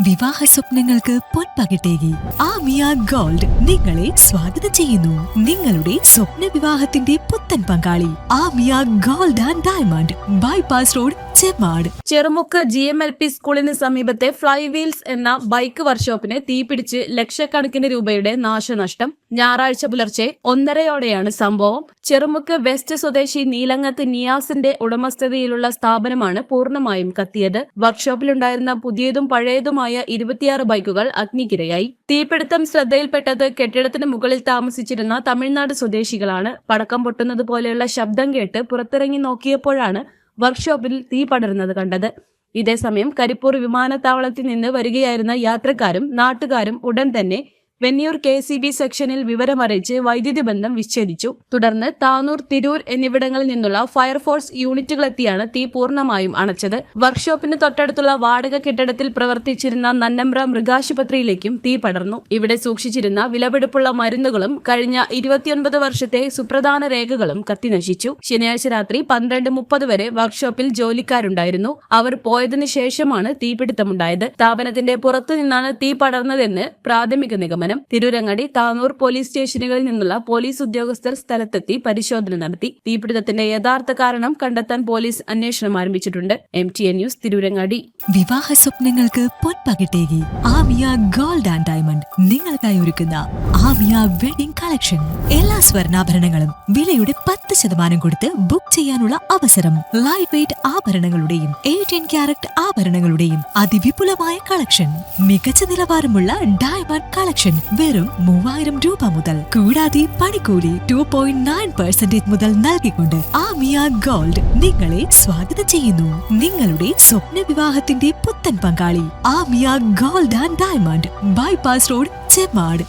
വിവാഹ സ്വപ്നങ്ങൾക്ക് പൊൻപകിട്ടേകി ആമിയ ഗോൾഡ് നിങ്ങളെ സ്വാഗതം ചെയ്യുന്നു. നിങ്ങളുടെ സ്വപ്ന വിവാഹത്തിന്റെ പുത്തൻ പങ്കാളി Amiya gold and diamond, bypass road, Chemmad. Cherumukku GMLP സ്കൂളിന് സമീപത്തെ ഫ്ലൈ വീൽസ് എന്ന ബൈക്ക് വർക്ക്ഷോപ്പിന് തീപിടിച്ച് ലക്ഷക്കണക്കിന് രൂപയുടെ നാശനഷ്ടം. ഞായറാഴ്ച പുലർച്ചെ 1:30 സംഭവം. ചെറുമുക്ക് വെസ്റ്റ് സ്വദേശി നീലങ്ങത്ത് നിയാസിന്റെ ഉടമസ്ഥതയിലുള്ള സ്ഥാപനമാണ് പൂർണ്ണമായും കത്തിയത്. വർക്ക്ഷോപ്പിലുണ്ടായിരുന്ന പുതിയതും പഴയതുമായ 26 ബൈക്കുകൾ അഗ്നിക്കിരയായി. തീപിടുത്തം ശ്രദ്ധയിൽപ്പെട്ടത് കെട്ടിടത്തിന് മുകളിൽ താമസിച്ചിരുന്ന തമിഴ്നാട് സ്വദേശികളാണ്. പടക്കം പൊട്ടുന്നത് പോലെയുള്ള ശബ്ദം കേട്ട് പുറത്തിറങ്ങി നോക്കിയപ്പോഴാണ് വർക്ക്ഷോപ്പിൽ തീ പടരുന്നത് കണ്ടത്. ഇതേസമയം കരിപ്പൂർ വിമാനത്താവളത്തിൽ നിന്ന് വരികയായിരുന്ന യാത്രക്കാരും നാട്ടുകാരും ഉടൻ തന്നെ വെന്നിയൂർ KCB സെക്ഷനിൽ വിവരമറിയിച്ച് വൈദ്യുതി ബന്ധം വിച്ഛേദിച്ചു. തുടർന്ന് താനൂർ, തിരൂർ എന്നിവിടങ്ങളിൽ നിന്നുള്ള ഫയർഫോഴ്സ് യൂണിറ്റുകളെത്തിയാണ് തീ പൂർണ്ണമായും അണച്ചത്. വർക്ക്ഷോപ്പിന് തൊട്ടടുത്തുള്ള വാടക കെട്ടിടത്തിൽ പ്രവർത്തിച്ചിരുന്ന നന്നമ്പ്ര മൃഗാശുപത്രിയിലേക്കും തീ പടർന്നു. ഇവിടെ സൂക്ഷിച്ചിരുന്ന വിലപിടിപ്പുള്ള മരുന്നുകളും കഴിഞ്ഞ 29 വർഷത്തെ സുപ്രധാന രേഖകളും കത്തിനശിച്ചു. ശനിയാഴ്ച രാത്രി 12:30 വരെ വർക്ക്ഷോപ്പിൽ ജോലിക്കാരുണ്ടായിരുന്നു. അവർ പോയതിനു ശേഷമാണ് തീപിടുത്തമുണ്ടായത്. സ്ഥാപനത്തിന്റെ പുറത്തു നിന്നാണ് തീ പടർന്നതെന്ന് പ്രാഥമിക നിഗമനം. തിരൂരങ്ങാടി, താനൂർ പോലീസ് സ്റ്റേഷനുകളിൽ നിന്നുള്ള പോലീസ് ഉദ്യോഗസ്ഥർ സ്ഥലത്തെത്തി പരിശോധന നടത്തി. തീപിടുത്തത്തിന്റെ യഥാർത്ഥ കാരണം കണ്ടെത്താൻ പോലീസ് അന്വേഷണം ആരംഭിച്ചിട്ടുണ്ട്. MTN news, Tirurangadi. വിവാഹ സ്വപ്നങ്ങൾക്ക് പൊൻപകിട്ടേകി ആമിയ ഗോൾഡ് ആൻഡ് ഡയമണ്ട് നിങ്ങൾക്കായി ഒരുക്കുന്ന ആമിയ വെഡിംഗ് കളക്ഷൻ. എല്ലാ സ്വർണ്ണാഭരണങ്ങളും വിലയുടെ 10% കൊടുത്ത് ബുക്ക് ചെയ്യാനുള്ള അവസരം. ലൈറ്റ് വെയ്റ്റ് ആഭരണങ്ങളുടെയും 18 ക്യാരറ്റ് ആഭരണങ്ങളുടെയും അതിവിപുലമായ കളക്ഷൻ. മികച്ച നിലവാരമുള്ള ഡയമണ്ട് കളക്ഷൻ വെറും 3000 രൂപ മുതൽ. കൂടാതെ പണിക്കൂലി 2.9% മുതൽ നൽകിക്കൊണ്ട് ആമിയ ഗോൾഡ് നിങ്ങളെ സ്വാഗതം ചെയ്യുന്നു. നിങ്ങളുടെ സ്വപ്ന വിവാഹത്തിന്റെ പുത്തൻ പങ്കാളി Amiya gold and diamond, bypass road, Chemmad.